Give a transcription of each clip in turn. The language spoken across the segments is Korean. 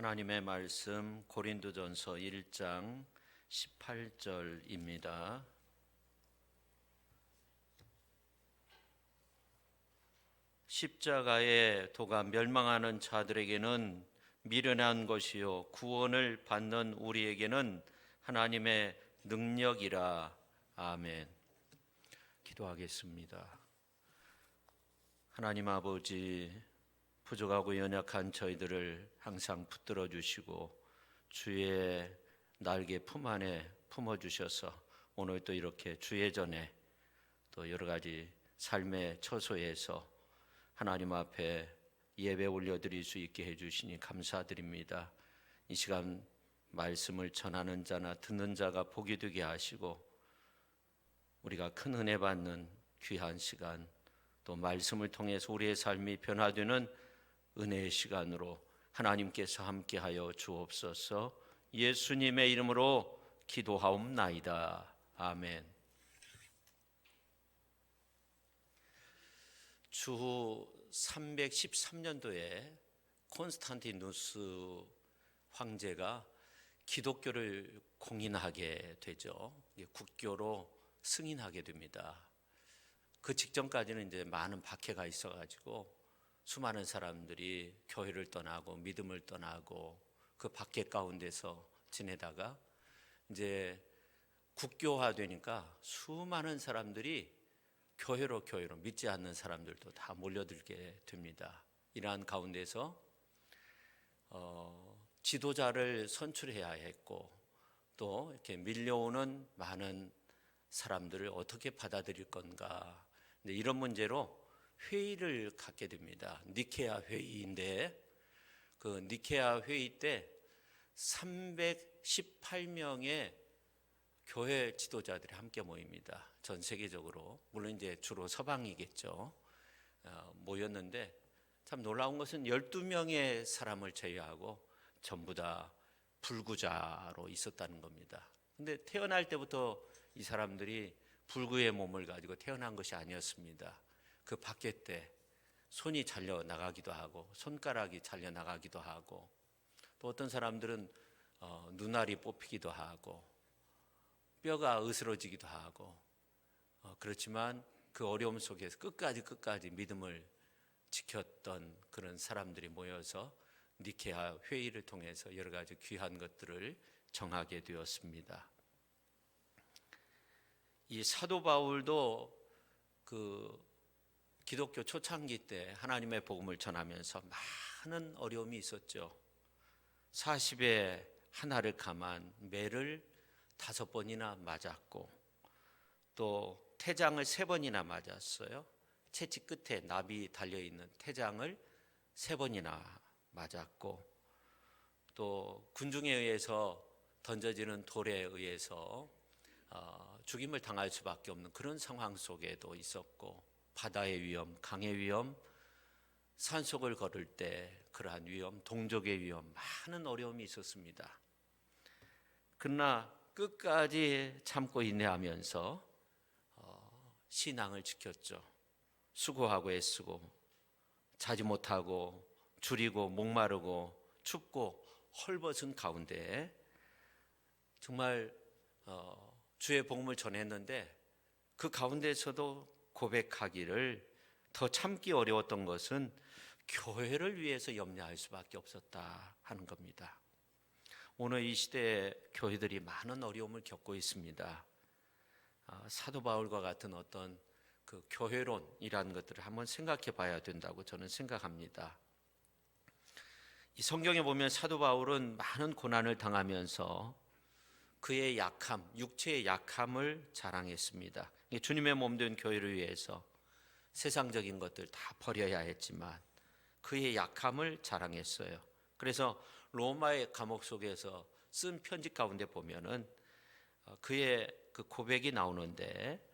하나님의 말씀 고린도전서 1장 18절입니다. 십자가의 도가 멸망하는 자들에게는 미련한 것이요 구원을 받는 우리에게는 하나님의 능력이라. 아멘. 기도하겠습니다. 하나님 아버지, 부족하고 연약한 저희들을 항상 붙들어 주시고 주의 날개 품 안에 품어 주셔서 오늘 또 이렇게 주의 전에 또 여러 가지 삶의 처소에서 하나님 앞에 예배 올려드릴 수 있게 해주시니 감사드립니다. 이 시간 말씀을 전하는 자나 듣는 자가 복이 되게 하시고 우리가 큰 은혜 받는 귀한 시간, 또 말씀을 통해서 우리의 삶이 변화되는 은혜의 시간으로 하나님께서 함께하여 주옵소서. 예수님의 이름으로 기도하옵나이다. 아멘. 주후 313년도에 콘스탄티누스 황제가 기독교를 공인하게 되죠. 국교로 승인하게 됩니다. 그 직전까지는 이제 많은 박해가 있어가지고 수많은 사람들이 교회를 떠나고 믿음을 떠나고 그 박해 가운데서 지내다가 이제 국교화되니까 수많은 사람들이 교회로 믿지 않는 사람들도 다 몰려들게 됩니다. 이러한 가운데서 지도자를 선출해야 했고 또 이렇게 밀려오는 많은 사람들을 어떻게 받아들일 건가, 이런 문제로 회의를 갖게 됩니다. 니케아 회의인데 그 니케아 회의 때 318명의 교회 지도자들이 함께 모입니다. 전 세계적으로, 물론 이제 주로 서방이겠죠. 모였는데 참 놀라운 것은 12명의 사람을 제외하고 전부 다 불구자로 있었다는 겁니다. 근데 태어날 때부터 이 사람들이 불구의 몸을 가지고 태어난 것이 아니었습니다. 그 박해 때 손이 잘려 나가기도 하고 손가락이 잘려 나가기도 하고 또 어떤 사람들은 눈알이 뽑히기도 하고 뼈가 으스러지기도 하고 그렇지만 그 어려움 속에서 끝까지 믿음을 지켰던 그런 사람들이 모여서 니케아 회의를 통해서 여러 가지 귀한 것들을 정하게 되었습니다. 이 사도 바울도 그 기독교 초창기 때 하나님의 복음을 전하면서 많은 어려움이 있었죠. 40에 하나를 감한 매를 5번이나 맞았고 또 태장을 3번이나 맞았어요. 채찍 끝에 납이 달려있는 태장을 3번이나 맞았고 또 군중에 의해서 던져지는 돌에 의해서 죽임을 당할 수밖에 없는 그런 상황 속에도 있었고 바다의 위험, 강의 위험, 산속을 걸을 때 그러한 위험, 동족의 위험, 많은 어려움이 있었습니다. 그러나 끝까지 참고 인내하면서 신앙을 지켰죠. 수고하고 애쓰고 자지 못하고 줄이고 목마르고 춥고 헐벗은 가운데 정말 주의 복음을 전했는데 그 가운데서도 고백하기를 더 참기 어려웠던 것은 교회를 위해서 염려할 수밖에 없었다 하는 겁니다. 오늘 이 시대에 교회들이 많은 어려움을 겪고 있습니다. 사도 바울과 같은 어떤 그 교회론이라는 것들을 한번 생각해 봐야 된다고 저는 생각합니다. 이 성경에 보면 사도 바울은 많은 고난을 당하면서 그의 약함, 육체의 약함을 자랑했습니다. 주님의 몸된 교회를 위해서 세상적인 것들 다 버려야 했지만 그의 약함을 자랑했어요. 그래서 로마의 감옥 속에서 쓴 편지 가운데 보면은 그의 그 고백이 나오는데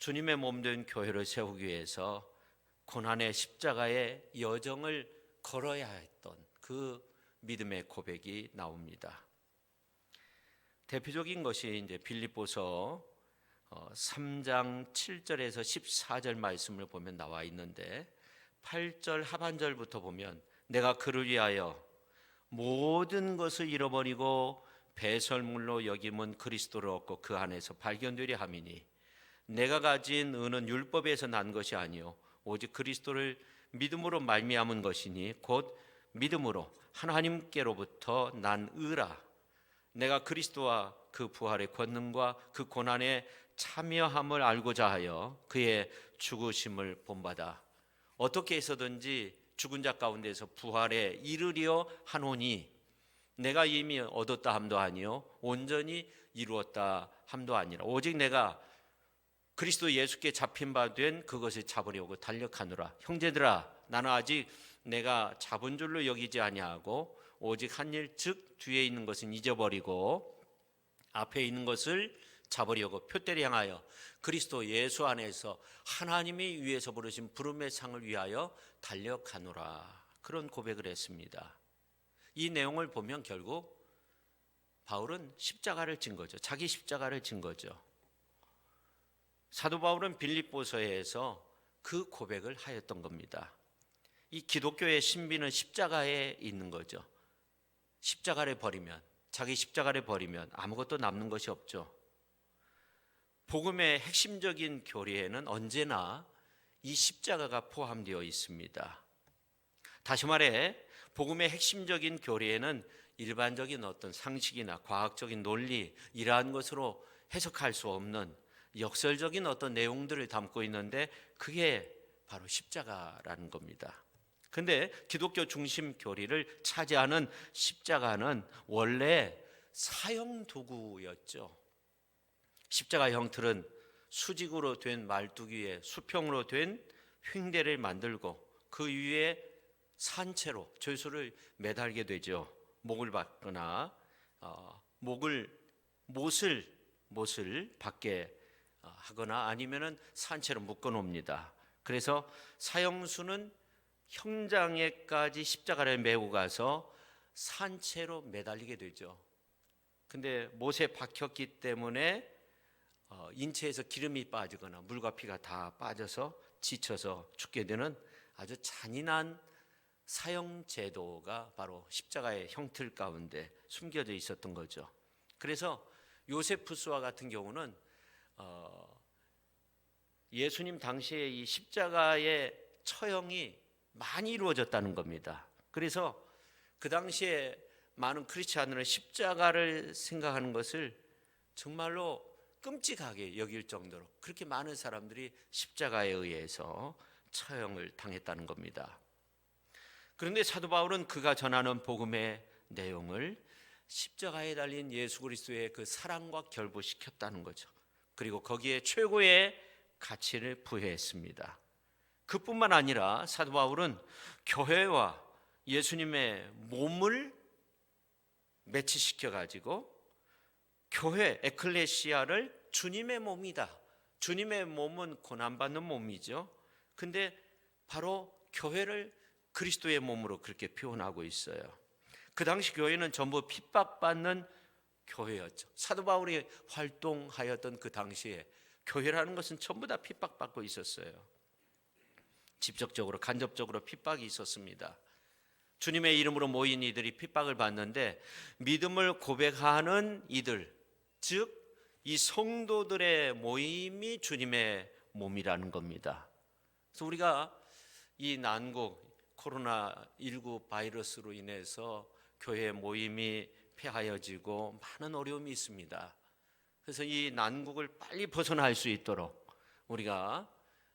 주님의 몸된 교회를 세우기 위해서 고난의 십자가의 여정을 걸어야 했던 그 믿음의 고백이 나옵니다. 대표적인 것이 이제 빌립보서 3장 7절에서 14절 말씀을 보면 나와 있는데 8절 하반절부터 보면 내가 그를 위하여 모든 것을 잃어버리고 배설물로 여김은 그리스도를 얻고 그 안에서 발견되려 함이니 내가 가진 의는 율법에서 난 것이 아니요 오직 그리스도를 믿음으로 말미암은 것이니 곧 믿음으로 하나님께로부터 난 의라. 내가 그리스도와 그 부활의 권능과 그 고난에 참여함을 알고자 하여 그의 죽으심을 본받아 어떻게 해서든지 죽은 자 가운데서 부활에 이르려 하노니 내가 이미 얻었다 함도 아니요 온전히 이루었다 함도 아니라 오직 내가 그리스도 예수께 잡힌 바 된 그것을 잡으려고 달력하노라. 형제들아 나는 아직 내가 잡은 줄로 여기지 아니하고 오직 한 일 즉 뒤에 있는 것은 잊어버리고 앞에 있는 것을 잡으려고 표대를 향하여 그리스도 예수 안에서 하나님이 위에서 부르신 부름의 상을 위하여 달려가노라. 그런 고백을 했습니다. 이 내용을 보면 결국 바울은 십자가를 진 거죠. 자기 십자가를 진 거죠. 사도 바울은 빌립보서에서 그 고백을 하였던 겁니다. 이 기독교의 신비는 십자가에 있는 거죠. 십자가를 버리면, 자기 십자가를 버리면 아무것도 남는 것이 없죠. 복음의 핵심적인 교리에는 언제나 이 십자가가 포함되어 있습니다. 다시 말해 복음의 핵심적인 교리에는 일반적인 어떤 상식이나 과학적인 논리 이러한 것으로 해석할 수 없는 역설적인 어떤 내용들을 담고 있는데 그게 바로 십자가라는 겁니다. 근데 기독교 중심 교리를 차지하는 십자가는 원래 사형 도구였죠. 십자가 형틀은 수직으로 된 말뚝 위에 수평으로 된 횡대를 만들고 그 위에 산채로 죄수를 매달게 되죠. 목을 박거나 못을 받게 하거나 아니면은 산채로 묶어 놓습니다. 그래서 사형수는 형장에까지 십자가를 메고 가서 산채로 매달리게 되죠. 근데 못에 박혔기 때문에 인체에서 기름이 빠지거나 물과 피가 다 빠져서 지쳐서 죽게 되는 아주 잔인한 사형 제도가 바로 십자가의 형틀 가운데 숨겨져 있었던 거죠. 그래서 요세푸스와 같은 경우는 예수님 당시에 이 십자가의 처형이 많이 이루어졌다는 겁니다. 그래서 그 당시에 많은 크리스찬들은 십자가를 생각하는 것을 정말로 끔찍하게 여길 정도로 그렇게 많은 사람들이 십자가에 의해서 처형을 당했다는 겁니다. 그런데 사도 바울은 그가 전하는 복음의 내용을 십자가에 달린 예수 그리스도의 그 사랑과 결부시켰다는 거죠. 그리고 거기에 최고의 가치를 부여했습니다. 그뿐만 아니라 사도 바울은 교회와 예수님의 몸을 매치시켜 가지고 교회 에클레시아를 주님의 몸이다. 주님의 몸은 고난받는 몸이죠. 근데 바로 교회를 그리스도의 몸으로 그렇게 표현하고 있어요. 그 당시 교회는 전부 핍박받는 교회였죠. 사도 바울이 활동하였던 그 당시에 교회라는 것은 전부 다 핍박받고 있었어요. 직접적으로 간접적으로 핍박이 있었습니다. 주님의 이름으로 모인 이들이 핍박을 받는데 믿음을 고백하는 이들, 즉 이 성도들의 모임이 주님의 몸이라는 겁니다. 그래서 우리가 이 난국 코로나19 바이러스로 인해서 교회 모임이 폐하여지고 많은 어려움이 있습니다. 그래서 이 난국을 빨리 벗어날 수 있도록 우리가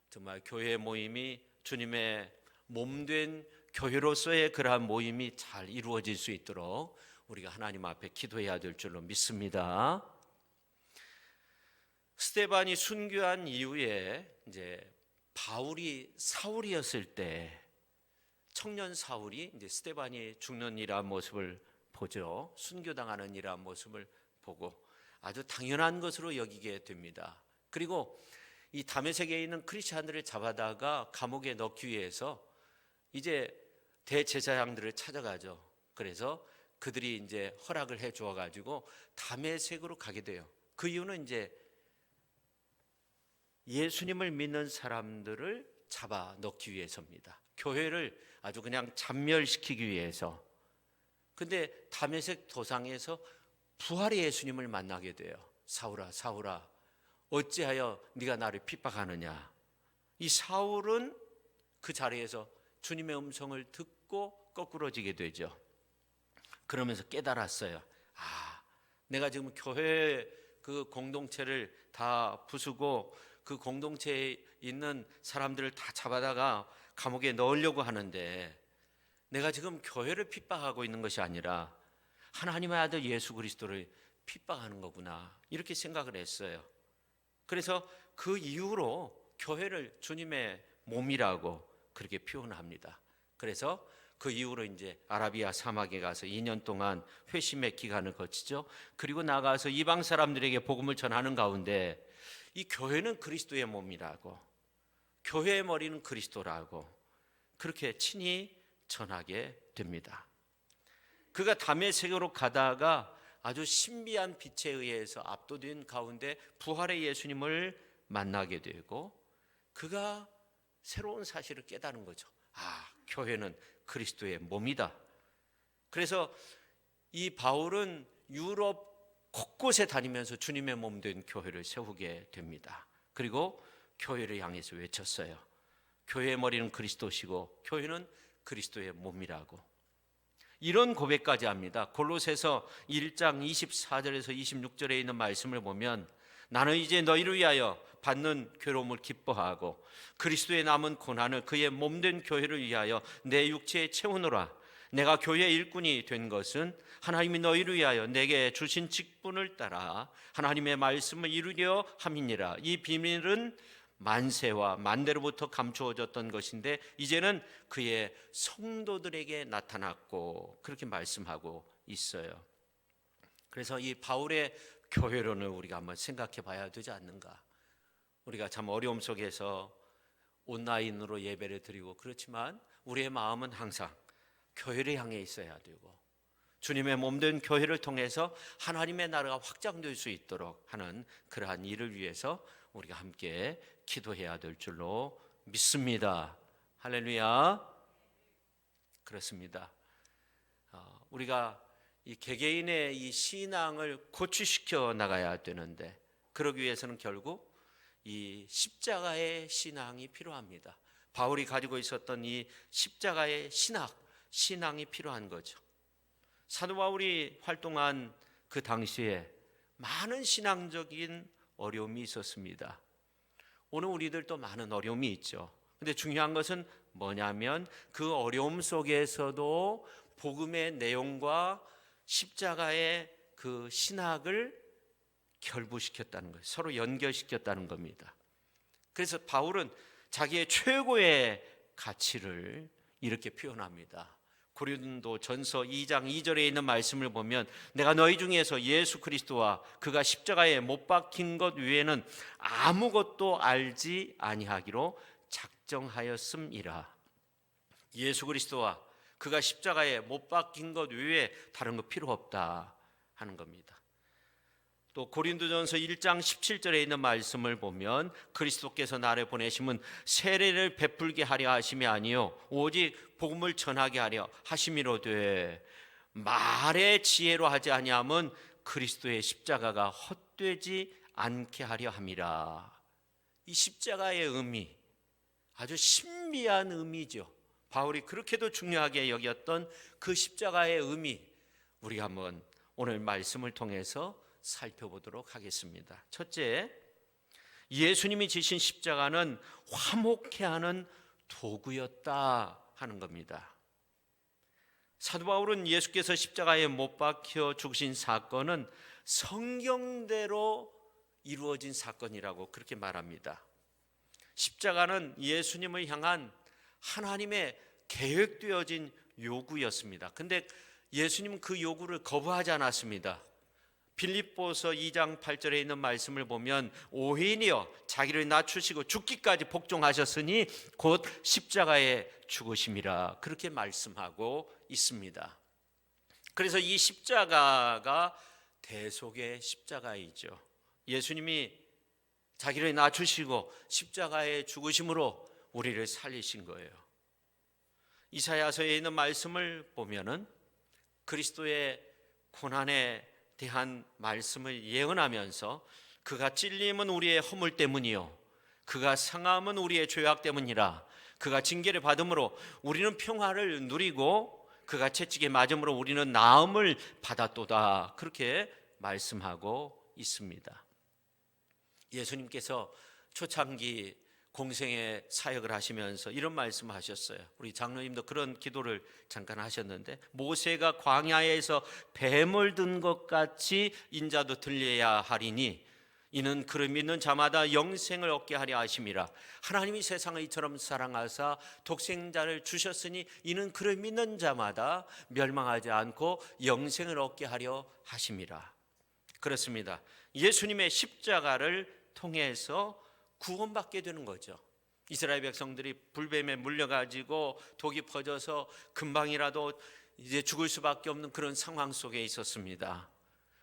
정말 교회 모임이 주님의 몸된 교회로서의 그러한 모임이 잘 이루어질 수 있도록 우리가 하나님 앞에 기도해야 될 줄로 믿습니다. 스데반이 순교한 이후에 이제 바울이 사울이었을 때 청년 사울이 이제 스데반이 죽는 이러한 모습을 보죠. 순교당하는 이러한 모습을 보고 아주 당연한 것으로 여기게 됩니다. 그리고 이 다메섹에 있는 크리스찬들을 잡아다가 감옥에 넣기 위해서 이제 대제사장들을 찾아가죠. 그래서 그들이 이제 허락을 해 주어 가지고 다메섹으로 가게 돼요. 그 이유는 이제 예수님을 믿는 사람들을 잡아 넣기 위해서입니다. 교회를 아주 그냥 잔멸시키기 위해서 근데 다메섹 도상에서 부활의 예수님을 만나게 돼요. 사울아, 사울아, 어찌하여 네가 나를 핍박하느냐. 이 사울은 그 자리에서 주님의 음성을 듣고 거꾸러지게 되죠. 그러면서 깨달았어요. 아, 내가 지금 교회 그 공동체를 다 부수고 그 공동체에 있는 사람들을 다 잡아다가 감옥에 넣으려고 하는데 내가 지금 교회를 핍박하고 있는 것이 아니라 하나님의 아들 예수 그리스도를 핍박하는 거구나, 이렇게 생각을 했어요. 그래서 그 이후로 교회를 주님의 몸이라고 그렇게 표현합니다. 그래서 그 이후로 이제 아라비아 사막에 가서 2년 동안 회심의 기간을 거치죠. 그리고 나가서 이방 사람들에게 복음을 전하는 가운데 이 교회는 그리스도의 몸이라고, 교회의 머리는 그리스도라고 그렇게 친히 전하게 됩니다. 그가 다메섹으로 가다가 아주 신비한 빛에 의해서 압도된 가운데 부활의 예수님을 만나게 되고 그가 새로운 사실을 깨달은 거죠. 아, 교회는 그리스도의 몸이다. 그래서 이 바울은 유럽 곳곳에 다니면서 주님의 몸 된 교회를 세우게 됩니다. 그리고 교회를 향해서 외쳤어요. 교회의 머리는 그리스도시고 교회는 그리스도의 몸이라고. 이런 고백까지 합니다. 골로새서 1장 24절에서 26절에 있는 말씀을 보면 나는 이제 너희를 위하여 받는 괴로움을 기뻐하고 그리스도의 남은 고난을 그의 몸된 교회를 위하여 내 육체에 채우노라. 내가 교회의 일꾼이 된 것은 하나님이 너희를 위하여 내게 주신 직분을 따라 하나님의 말씀을 이루려 함이니라. 이 비밀은 만세와 만대로부터 감추어졌던 것인데 이제는 그의 성도들에게 나타났고, 그렇게 말씀하고 있어요. 그래서 이 바울의 교회론을 우리가 한번 생각해 봐야 되지 않는가. 우리가 참 어려움 속에서 온라인으로 예배를 드리고 그렇지만 우리의 마음은 항상 교회를 향해 있어야 되고 주님의 몸된 교회를 통해서 하나님의 나라가 확장될 수 있도록 하는 그러한 일을 위해서 우리가 함께 기도해야 될 줄로 믿습니다. 할렐루야. 그렇습니다. 우리가 이 개개인의 이 신앙을 고취시켜 나가야 되는데 그러기 위해서는 결국 이 십자가의 신앙이 필요합니다. 바울이 가지고 있었던 이 십자가의 신앙이 필요한 거죠. 사도 바울이 활동한 그 당시에 많은 신앙적인 어려움이 있었습니다. 오늘 우리들도 많은 어려움이 있죠. 근데 중요한 것은 뭐냐면 그 어려움 속에서도 복음의 내용과 십자가의 그 신학을 결부시켰다는 거예요. 서로 연결시켰다는 겁니다. 그래서 바울은 자기의 최고의 가치를 이렇게 표현합니다. 고린도 전서 2장 2절에 있는 말씀을 보면 내가 너희 중에서 예수 그리스도와 그가 십자가에 못 박힌 것 외에는 아무것도 알지 아니하기로 작정하였음이라. 예수 그리스도와 그가 십자가에 못 박힌 것 외에 다른 거 필요 없다 하는 겁니다. 또 고린도전서 1장 17절에 있는 말씀을 보면 그리스도께서 나를 보내심은 세례를 베풀게 하려 하심이 아니요 오직 복음을 전하게 하려 하심이로되 말의 지혜로 하지 아니함은 그리스도의 십자가가 헛되지 않게 하려 함이라. 이 십자가의 의미, 아주 신비한 의미죠. 바울이 그렇게도 중요하게 여겼던 그 십자가의 의미, 우리가 한번 오늘 말씀을 통해서 살펴보도록 하겠습니다. 첫째, 예수님이 지신 십자가는 화목케 하는 도구였다 하는 겁니다. 사도 바울은 예수께서 십자가에 못 박혀 죽으신 사건은 성경대로 이루어진 사건이라고 그렇게 말합니다. 십자가는 예수님을 향한 하나님의 계획되어진 요구였습니다. 근데 예수님은 그 요구를 거부하지 않았습니다. 빌립보서 2장 8절에 있는 말씀을 보면 오히려 자기를 낮추시고 죽기까지 복종하셨으니 곧 십자가에 죽으심이라 그렇게 말씀하고 있습니다. 그래서 이 십자가가 대속의 십자가이죠. 예수님이 자기를 낮추시고 십자가에 죽으심으로 우리를 살리신 거예요. 이사야서에 있는 말씀을 보면은 그리스도의 고난에 대한 말씀을 예언하면서 그가 찔림은 우리의 허물 때문이요 그가 상함은 우리의 죄악 때문이라. 그가 징계를 받음으로 우리는 평화를 누리고 그가 채찍에 맞음으로 우리는 나음을 받았도다. 그렇게 말씀하고 있습니다. 예수님께서 초창기 공생의 사역을 하시면서 이런 말씀하셨어요. 우리 장로님도 그런 기도를 잠깐 하셨는데, 모세가 광야에서 뱀을 든 것 같이 인자도 들려야 하리니 이는 그를 믿는 자마다 영생을 얻게 하려 하심이라. 하나님이 세상을 이처럼 사랑하사 독생자를 주셨으니 이는 그를 믿는 자마다 멸망하지 않고 영생을 얻게 하려 하심이라. 그렇습니다. 예수님의 십자가를 통해서 구원받게 되는 거죠. 이스라엘 백성들이 불뱀에 물려가지고 독이 퍼져서 금방이라도 이제 죽을 수밖에 없는 그런 상황 속에 있었습니다.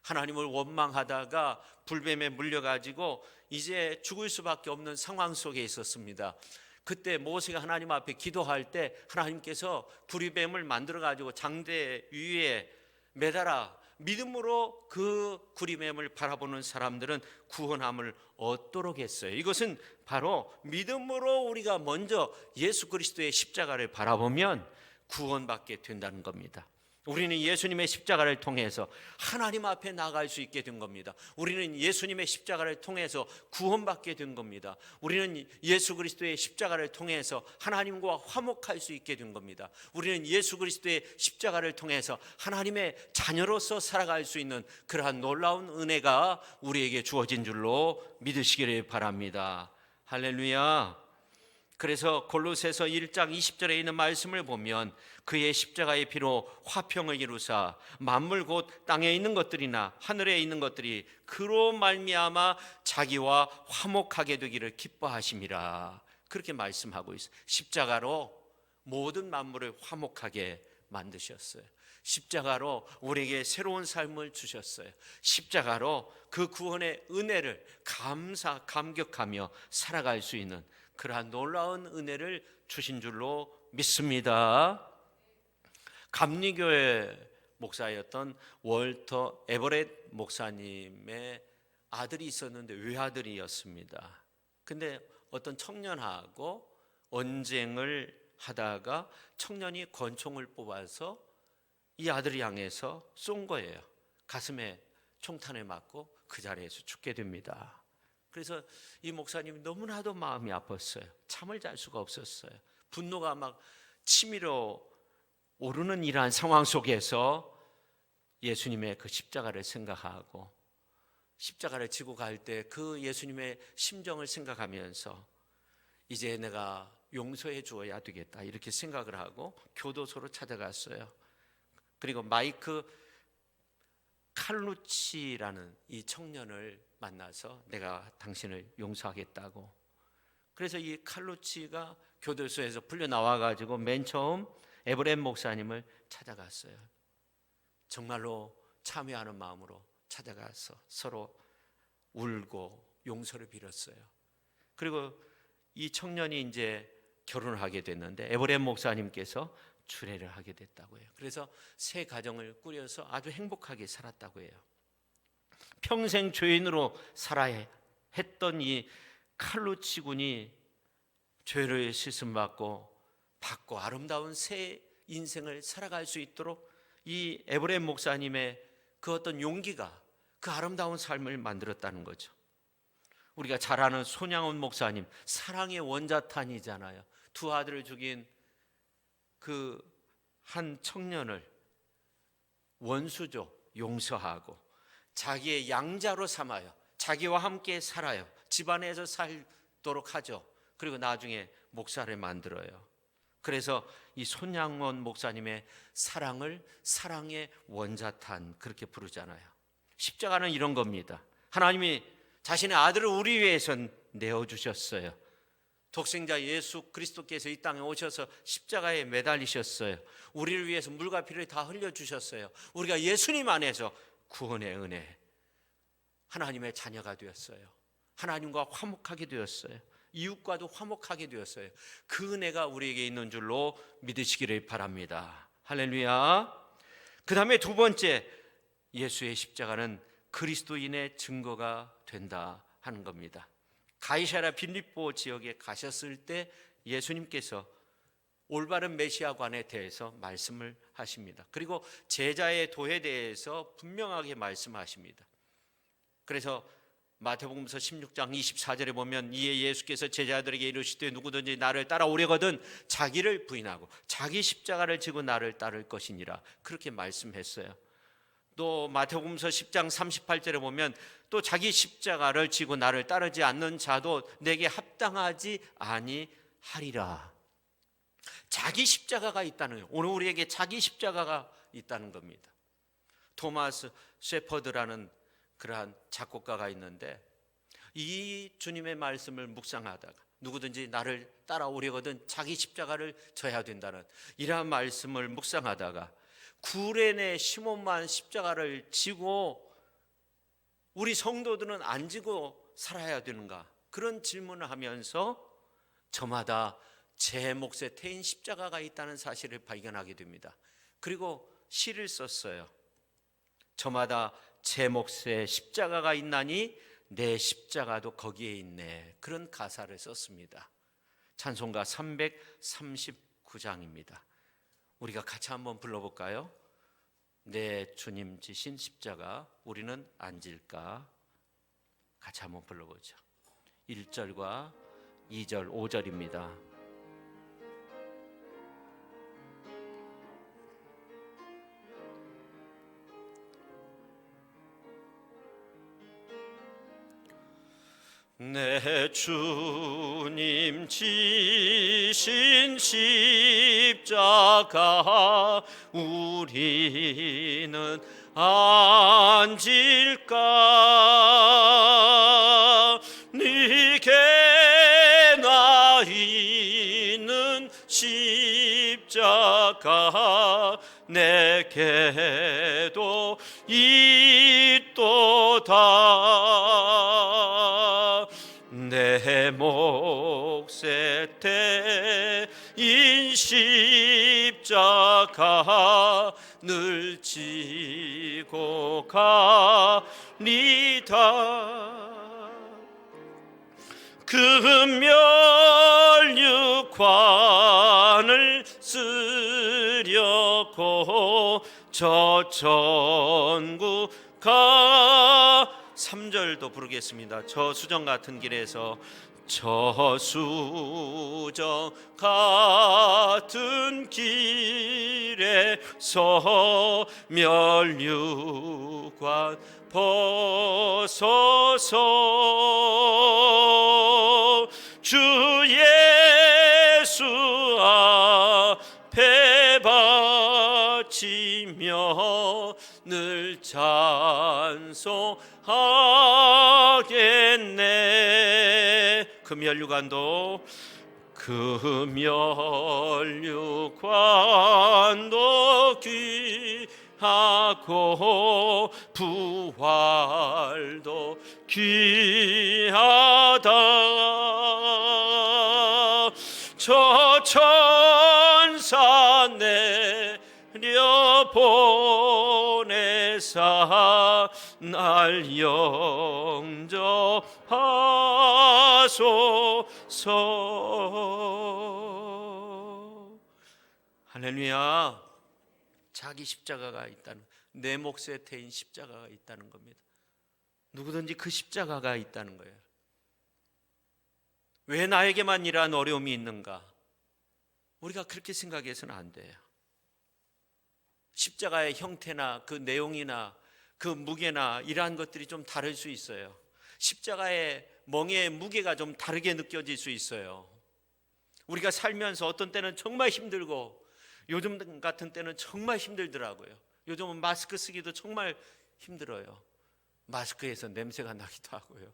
하나님을 원망하다가 불뱀에 물려가지고 이제 죽을 수밖에 없는 상황 속에 있었습니다. 그때 모세가 하나님 앞에 기도할 때 하나님께서 구리뱀을 만들어가지고 장대 위에 매달아 믿음으로 그 구리뱀을 바라보는 사람들은 구원함을 얻도록 했어요. 이것은 바로 믿음으로 우리가 먼저 예수 그리스도의 십자가를 바라보면 구원받게 된다는 겁니다. 우리는 예수님의 십자가를 통해서 하나님 앞에 나갈 수 있게 된 겁니다. 우리는 예수님의 십자가를 통해서 구원받게 된 겁니다. 우리는 예수 그리스도의 십자가를 통해서 하나님과 화목할 수 있게 된 겁니다. 우리는 예수 그리스도의 십자가를 통해서 하나님의 자녀로서 살아갈 수 있는 그러한 놀라운 은혜가 우리에게 주어진 줄로 믿으시기를 바랍니다. 할렐루야. 그래서 골로새서 1장 20절에 있는 말씀을 보면 그의 십자가의 피로 화평을 이루사 만물 곧 땅에 있는 것들이나 하늘에 있는 것들이 그로 말미암아 자기와 화목하게 되기를 기뻐하심이라. 그렇게 말씀하고 있어요. 십자가로 모든 만물을 화목하게 만드셨어요. 십자가로 우리에게 새로운 삶을 주셨어요. 십자가로 그 구원의 은혜를 감격하며 살아갈 수 있는 그러한 놀라운 은혜를 주신 줄로 믿습니다. 감리교회 목사였던 월터 에버렛 목사님의 아들이 있었는데 외아들이었습니다. 근데 어떤 청년하고 언쟁을 하다가 청년이 권총을 뽑아서 이 아들을 향해서 쏜 거예요. 가슴에 총탄을 맞고 그 자리에서 죽게 됩니다. 그래서 이 목사님이 너무나도 마음이 아팠어요. 잠을 잘 수가 없었어요. 분노가 막 치밀어 오르는 이러한 상황 속에서 예수님의 그 십자가를 생각하고 십자가를 지고 갈 때 그 예수님의 심정을 생각하면서 이제 내가 용서해 주어야 되겠다 이렇게 생각을 하고 교도소로 찾아갔어요. 그리고 마이크 칼루치라는 이 청년을 만나서 내가 당신을 용서하겠다고. 그래서 이 칼루치가 교도소에서 풀려 나와가지고 맨 처음 에브렘 목사님을 찾아갔어요. 정말로 참여하는 마음으로 찾아가서 서로 울고 용서를 빌었어요. 그리고 이 청년이 이제 결혼을 하게 됐는데 에브렘 목사님께서 주례를 하게 됐다고 해요. 그래서 새 가정을 꾸려서 아주 행복하게 살았다고 해요. 평생 죄인으로 살아야 했던 이 칼루치 군이 죄를 씻음받고 아름다운 새 인생을 살아갈 수 있도록 이 에브렘 목사님의 그 어떤 용기가 그 아름다운 삶을 만들었다는 거죠. 우리가 잘 아는 손양원 목사님, 사랑의 원자탄이잖아요. 두 아들을 죽인 그 한 청년을 원수죠 용서하고 자기의 양자로 삼아요. 자기와 함께 살아요. 집안에서 살도록 하죠. 그리고 나중에 목사를 만들어요. 그래서 이 손양원 목사님의 사랑을 사랑의 원자탄 그렇게 부르잖아요. 십자가는 이런 겁니다. 하나님이 자신의 아들을 우리 위해서 내어주셨어요. 독생자 예수 그리스도께서 이 땅에 오셔서 십자가에 매달리셨어요. 우리를 위해서 물과 피를 다 흘려주셨어요. 우리가 예수님 안에서 구원의 은혜, 하나님의 자녀가 되었어요. 하나님과 화목하게 되었어요. 이웃과도 화목하게 되었어요. 그 은혜가 우리에게 있는 줄로 믿으시기를 바랍니다. 할렐루야. 그 다음에 두 번째, 예수의 십자가는 그리스도인의 증거가 된다 하는 겁니다. 가이사랴 빌립보 지역에 가셨을 때 예수님께서 올바른 메시아관에 대해서 말씀을 하십니다. 그리고 제자의 도에 대해서 분명하게 말씀하십니다. 그래서 마태복음서 16장 24절에 보면, 이에 예수께서 제자들에게 이르시되 누구든지 나를 따라오려거든 자기를 부인하고 자기 십자가를 지고 나를 따를 것이니라, 그렇게 말씀했어요. 또 마태복음서 10장 38절에 보면, 또 자기 십자가를 지고 나를 따르지 않는 자도 내게 합당하지 아니하리라. 자기 십자가가 있다는 거예요. 오늘 우리에게 자기 십자가가 있다는 겁니다. 토마스 셰퍼드라는 그러한 작곡가가 있는데, 이 주님의 말씀을 묵상하다가 누구든지 나를 따라오려거든 자기 십자가를 져야 된다는 이러한 말씀을 묵상하다가, 구레네 시몬만 십자가를 지고 우리 성도들은 안 지고 살아야 되는가, 그런 질문을 하면서 저마다 제 몫에 태인 십자가가 있다는 사실을 발견하게 됩니다. 그리고 시를 썼어요. 저마다 제 몫에 십자가가 있나니 내 십자가도 거기에 있네, 그런 가사를 썼습니다. 찬송가 339장입니다. 우리가 같이 한번 불러볼까요? 내 주님 지신 십자가 우리는 안 질까? 같이 한번 불러보죠. 1절과 2절, 5절입니다. 내 주님 지신 십자가 우리는 안 질까? 네게 나 있는 십자가 내게도 있도다. 내 몫에 태인 십자가 늘 지고 가리다. 금면류관을 쓰려고 저 천국 가. 3절도 부르겠습니다. 저수정 같은 길에서, 저수정 같은 길에서 면류관 벗어서 주 예수 앞에 바치며 늘 찬송하겠네. 금연류관도 귀하고 부활도 귀하다. 저 천사 내려보내사 날 영접하소서. 할렐루야. 자기 십자가가 있다는, 내 몫에 태인 십자가가 있다는 겁니다. 누구든지 그 십자가가 있다는 거예요. 왜 나에게만 이러한 어려움이 있는가? 우리가 그렇게 생각해서는 안 돼요. 십자가의 형태나 그 내용이나 그 무게나 이러한 것들이 좀 다를 수 있어요. 십자가의 멍에의 무게가 좀 다르게 느껴질 수 있어요. 우리가 살면서 어떤 때는 정말 힘들고, 요즘 같은 때는 정말 힘들더라고요. 요즘은 마스크 쓰기도 정말 힘들어요. 마스크에서 냄새가 나기도 하고요.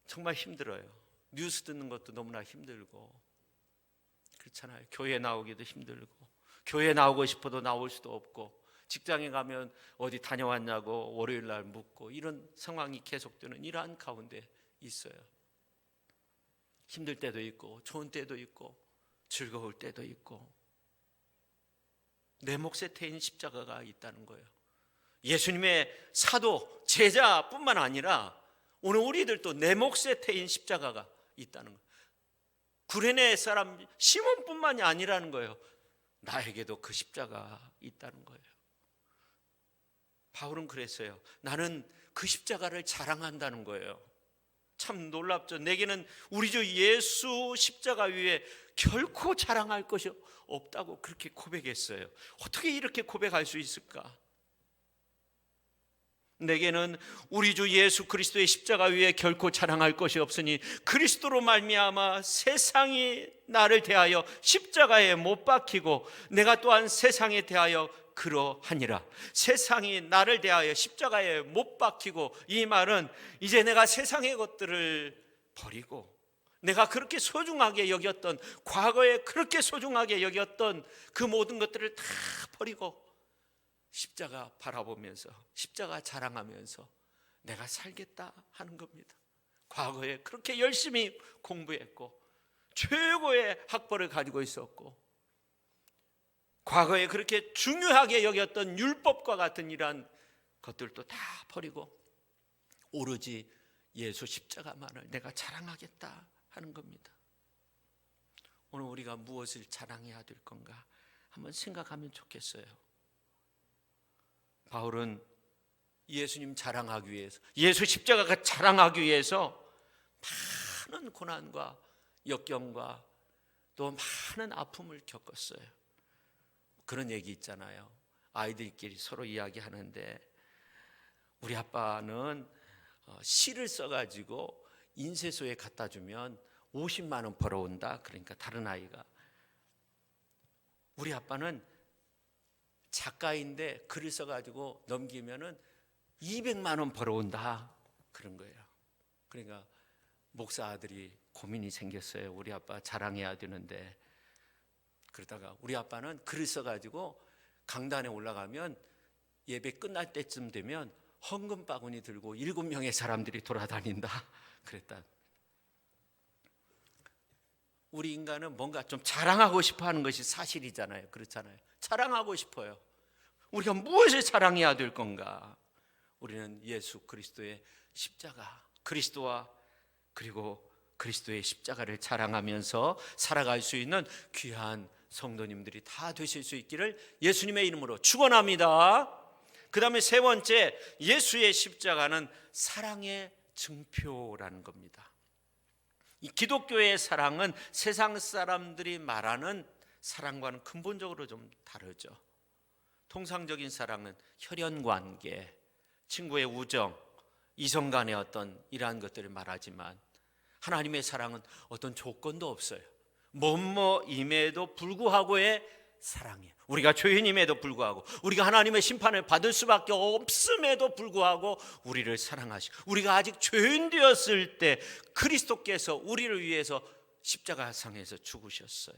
정말 힘들어요. 뉴스 듣는 것도 너무나 힘들고 그렇잖아요. 교회 나오기도 힘들고, 교회 나오고 싶어도 나올 수도 없고, 직장에 가면 어디 다녀왔냐고 월요일 날 묻고, 이런 상황이 계속되는 이러한 가운데 있어요. 힘들 때도 있고 좋은 때도 있고 즐거울 때도 있고. 내 몫에 태인 십자가가 있다는 거예요. 예수님의 사도, 제자뿐만 아니라 오늘 우리들도 내 몫에 태인 십자가가 있다는 거예요. 구레네 사람 시몬뿐만이 아니라는 거예요. 나에게도 그 십자가 있다는 거예요. 바울은 그랬어요. 나는 그 십자가를 자랑한다는 거예요. 참 놀랍죠. 내게는 우리 주 예수 십자가 위에 결코 자랑할 것이 없다고 그렇게 고백했어요. 어떻게 이렇게 고백할 수 있을까? 내게는 우리 주 예수 그리스도의 십자가 위에 결코 자랑할 것이 없으니 그리스도로 말미암아 세상이 나를 대하여 십자가에 못 박히고 내가 또한 세상에 대하여 그러하니라. 세상이 나를 대하여 십자가에 못 박히고, 이 말은 이제 내가 세상의 것들을 버리고 내가 그렇게 소중하게 여겼던, 과거에 그렇게 소중하게 여겼던 그 모든 것들을 다 버리고 십자가 바라보면서, 십자가 자랑하면서 내가 살겠다 하는 겁니다. 과거에 그렇게 열심히 공부했고 최고의 학벌을 가지고 있었고 과거에 그렇게 중요하게 여겼던 율법과 같은 이러한 것들도 다 버리고 오로지 예수 십자가만을 내가 자랑하겠다 하는 겁니다. 오늘 우리가 무엇을 자랑해야 될 건가 한번 생각하면 좋겠어요. 바울은 예수님 자랑하기 위해서, 예수 십자가가 자랑하기 위해서 많은 고난과 역경과 또 많은 아픔을 겪었어요. 그런 얘기 있잖아요. 아이들끼리 서로 이야기하는데 우리 아빠는 실을 써가지고 인쇄소에 갖다 주면 50만 원 벌어온다. 그러니까 다른 아이가, 우리 아빠는 작가인데 글을 써가지고 넘기면은 200만 원 벌어온다. 그런 거예요. 그러니까 목사 아들이 고민이 생겼어요. 우리 아빠 자랑해야 되는데, 그러다가 우리 아빠는 글을 써가지고 강단에 올라가면 예배 끝날 때쯤 되면 헌금 바구니 들고 7명의 사람들이 돌아다닌다. 그랬다. 우리 인간은 뭔가 좀 자랑하고 싶어 하는 것이 사실이잖아요. 그렇잖아요. 자랑하고 싶어요. 우리가 무엇을 자랑해야 될 건가? 우리는 예수 그리스도의 십자가, 그리스도와 그리고 그리스도의 십자가를 자랑하면서 살아갈 수 있는 귀한 성도님들이 다 되실 수 있기를 예수님의 이름으로 축원합니다. 그 다음에 세 번째, 예수의 십자가는 사랑의 증표라는 겁니다. 이 기독교의 사랑은 세상 사람들이 말하는 사랑과는 근본적으로 좀 다르죠. 통상적인 사랑은 혈연관계, 친구의 우정, 이성 간의 어떤 이러한 것들을 말하지만 하나님의 사랑은 어떤 조건도 없어요. 뭐뭐임에도 불구하고의 사랑이에요. 우리가 죄인임에도 불구하고, 우리가 하나님의 심판을 받을 수밖에 없음에도 불구하고 우리를 사랑하시고, 우리가 아직 죄인 되었을 때 그리스도께서 우리를 위해서 십자가상에서 죽으셨어요.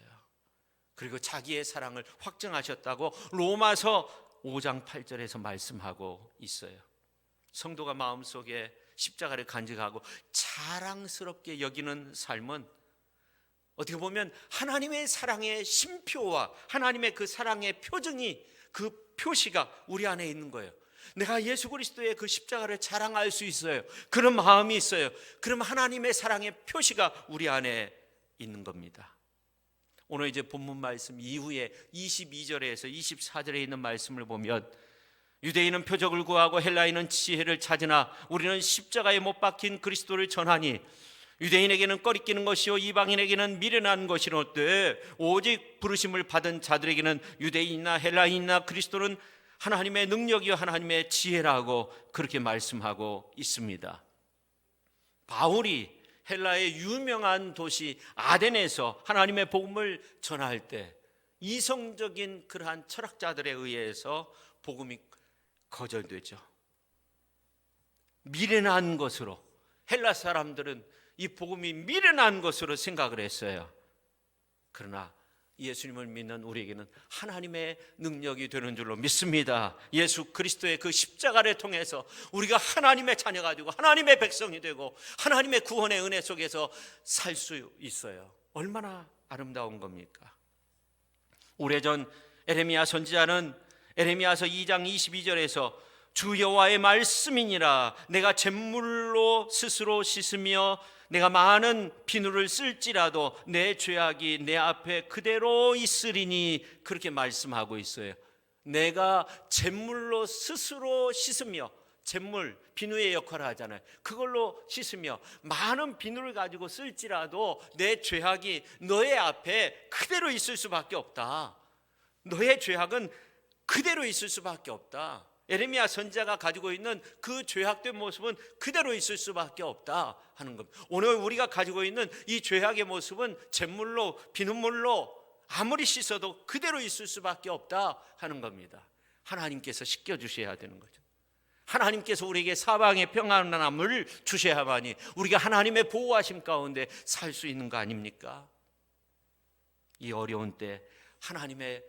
그리고 자기의 사랑을 확증하셨다고 로마서 5장 8절에서 말씀하고 있어요. 성도가 마음속에 십자가를 간직하고 자랑스럽게 여기는 삶은 어떻게 보면 하나님의 사랑의 심표와 하나님의 그 사랑의 표징이, 그 표시가 우리 안에 있는 거예요. 내가 예수 그리스도의 그 십자가를 자랑할 수 있어요. 그런 마음이 있어요. 그럼 하나님의 사랑의 표시가 우리 안에 있는 겁니다. 오늘 이제 본문 말씀 이후에 22절에서 24절에 있는 말씀을 보면, 유대인은 표적을 구하고 헬라인은 지혜를 찾으나 우리는 십자가에 못 박힌 그리스도를 전하니 유대인에게는 꺼리끼는 것이요 이방인에게는 미련한 것이로되 오직 부르심을 받은 자들에게는 유대인이나 헬라인이나 그리스도는 하나님의 능력이요 하나님의 지혜라고 그렇게 말씀하고 있습니다. 바울이 헬라의 유명한 도시 아덴에서 하나님의 복음을 전할 때 이성적인 그러한 철학자들에 의해서 복음이 거절되죠. 미련한 것으로, 헬라 사람들은 이 복음이 미련한 것으로 생각을 했어요. 그러나 예수님을 믿는 우리에게는 하나님의 능력이 되는 줄로 믿습니다. 예수 그리스도의 그 십자가를 통해서 우리가 하나님의 자녀가 되고 하나님의 백성이 되고 하나님의 구원의 은혜 속에서 살 수 있어요. 얼마나 아름다운 겁니까? 오래전 에레미야 선지자는 에레미야서 2장 22절에서 주 여호와의 말씀이니라 내가 잿물로 스스로 씻으며 내가 많은 비누를 쓸지라도 내 죄악이 내 앞에 그대로 있으리니 그렇게 말씀하고 있어요. 내가 잿물로 스스로 씻으며, 잿물 비누의 역할을 하잖아요. 그걸로 씻으며 많은 비누를 가지고 쓸지라도 내 죄악이 너의 앞에 그대로 있을 수밖에 없다. 너의 죄악은 그대로 있을 수밖에 없다. 에레미야 선지자가 가지고 있는 그 죄악된 모습은 그대로 있을 수밖에 없다 하는 겁니다. 오늘 우리가 가지고 있는 이 죄악의 모습은 잿물로, 비눗물로 아무리 씻어도 그대로 있을 수밖에 없다 하는 겁니다. 하나님께서 씻겨주셔야 되는 거죠. 하나님께서 우리에게 사방의 평안함을 주셔야만이 우리가 하나님의 보호하심 가운데 살 수 있는 거 아닙니까? 이 어려운 때 하나님의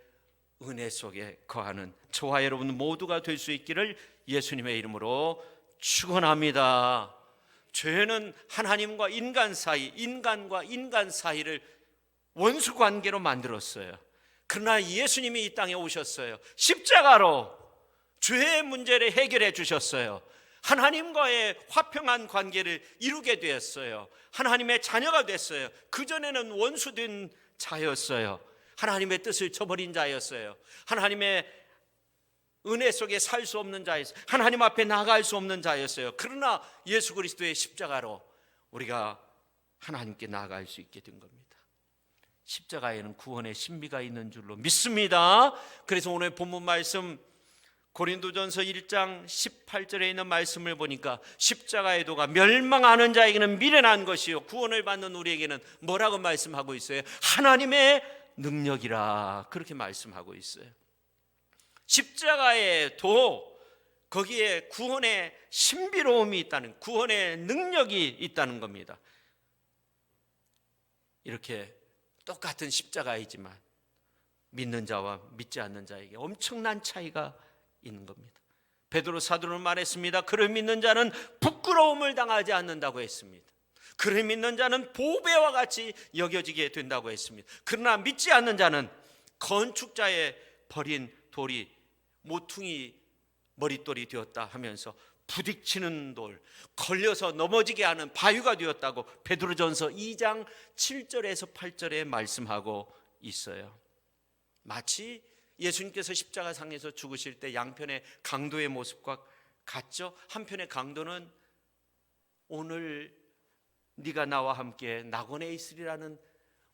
은혜 속에 거하는 저와 여러분 모두가 될 수 있기를 예수님의 이름으로 축원합니다. 죄는 하나님과 인간 사이, 인간과 인간 사이를 원수 관계로 만들었어요. 그러나 예수님이 이 땅에 오셨어요. 십자가로 죄의 문제를 해결해 주셨어요. 하나님과의 화평한 관계를 이루게 되었어요. 하나님의 자녀가 됐어요. 그전에는 원수된 자였어요. 하나님의 뜻을 저버린 자였어요. 하나님의 은혜 속에 살 수 없는 자였어요. 하나님 앞에 나아갈 수 없는 자였어요. 그러나 예수 그리스도의 십자가로 우리가 하나님께 나아갈 수 있게 된 겁니다. 십자가에는 구원의 신비가 있는 줄로 믿습니다. 그래서 오늘 본문 말씀 고린도전서 1장 18절에 있는 말씀을 보니까 십자가의 도가 멸망하는 자에게는 미련한 것이요 구원을 받는 우리에게는 뭐라고 말씀하고 있어요? 하나님의 능력이라 그렇게 말씀하고 있어요. 십자가의 도, 거기에 구원의 신비로움이 있다는, 구원의 능력이 있다는 겁니다. 이렇게 똑같은 십자가이지만 믿는 자와 믿지 않는 자에게 엄청난 차이가 있는 겁니다. 베드로 사도는 말했습니다. 그를 믿는 자는 부끄러움을 당하지 않는다고 했습니다. 그를 믿는 자는 보배와 같이 여겨지게 된다고 했습니다. 그러나 믿지 않는 자는 건축자의 버린 돌이 모퉁이 머릿돌이 되었다 하면서 부딪히는 돌, 걸려서 넘어지게 하는 바위가 되었다고 베드로전서 2장 7절에서 8절에 말씀하고 있어요. 마치 예수님께서 십자가상에서 죽으실 때 양편의 강도의 모습과 같죠. 한편의 강도는 오늘 네가 나와 함께 낙원에 있으리라는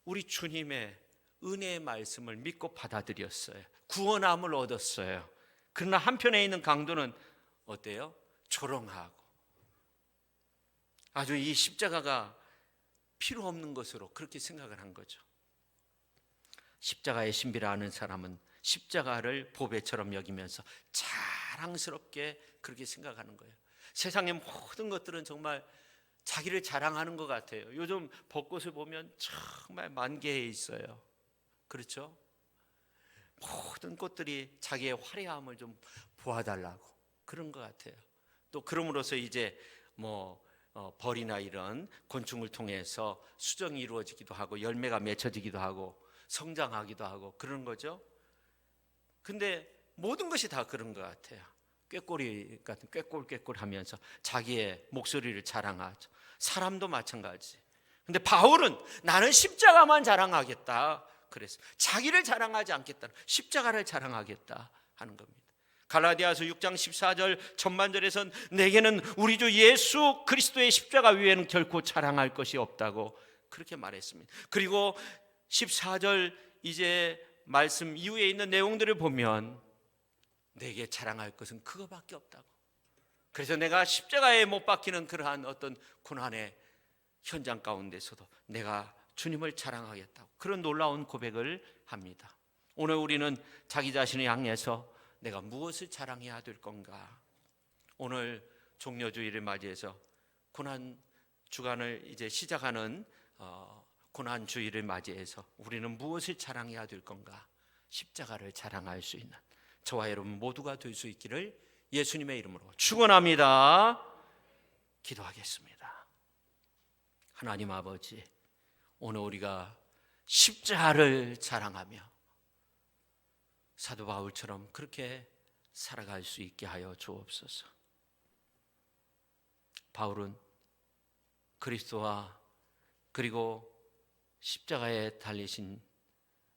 우리 주님의 은혜의 말씀을 믿고 받아들였어요. 구원함을 얻었어요. 그러나 한편에 있는 강도는 어때요? 조롱하고 아주 이 십자가가 필요 없는 것으로 그렇게 생각을 한 거죠. 십자가의 신비를 아는 사람은 십자가를 보배처럼 여기면서 자랑스럽게 그렇게 생각하는 거예요. 세상의 모든 것들은 정말 자기를 자랑하는 것 같아요. 요즘 벚꽃을 보면 정말 만개해 있어요. 그렇죠? 모든 꽃들이 자기의 화려함을 좀 보아달라고 그런 것 같아요. 또 그럼으로써 이제 벌이나 이런 곤충을 통해서 수정이 이루어지기도 하고 열매가 맺혀지기도 하고 성장하기도 하고 그런 거죠. 근데 모든 것이 다 그런 것 같아요. 꾀꼬리 같은 꾀꼴 하면서 자기의 목소리를 자랑하죠. 사람도 마찬가지. 근데 바울은 나는 십자가만 자랑하겠다. 그래서 자기를 자랑하지 않겠다. 십자가를 자랑하겠다 하는 겁니다. 갈라디아서 6장 14절 전반절에선 내게는 우리 주 예수 그리스도의 십자가 위에는 결코 자랑할 것이 없다고 그렇게 말했습니다. 그리고 14절 이제 말씀 이후에 있는 내용들을 보면 내게 자랑할 것은 그거밖에 없다고. 그래서 내가 십자가에 못 박히는 그러한 어떤 고난의 현장 가운데서도 내가 주님을 자랑하겠다고 그런 놀라운 고백을 합니다. 오늘 우리는 자기 자신을 향해서 내가 무엇을 자랑해야 될 건가? 오늘 종려주의를 맞이해서 고난 주간을 이제 시작하는 고난 주의를 맞이해서 우리는 무엇을 자랑해야 될 건가? 십자가를 자랑할 수 있는 저와 여러분 모두가 될 수 있기를 예수님의 이름으로 축원합니다. 기도하겠습니다. 하나님 아버지, 오늘 우리가 십자가를 자랑하며 사도 바울처럼 그렇게 살아갈 수 있게 하여 주옵소서. 바울은 그리스도와 그리고 십자가에 달리신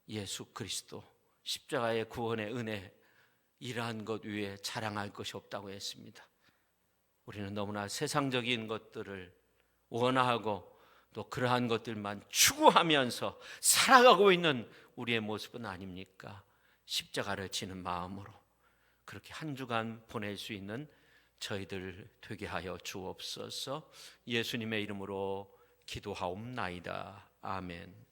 예수 그리스도, 십자가의 구원의 은혜, 이러한 것 위에 자랑할 것이 없다고 했습니다. 우리는 너무나 세상적인 것들을 원하고 또 그러한 것들만 추구하면서 살아가고 있는 우리의 모습은 아닙니까? 십자가를 지는 마음으로 그렇게 한 주간 보낼 수 있는 저희들 되게 하여 주옵소서. 예수님의 이름으로 기도하옵나이다. 아멘.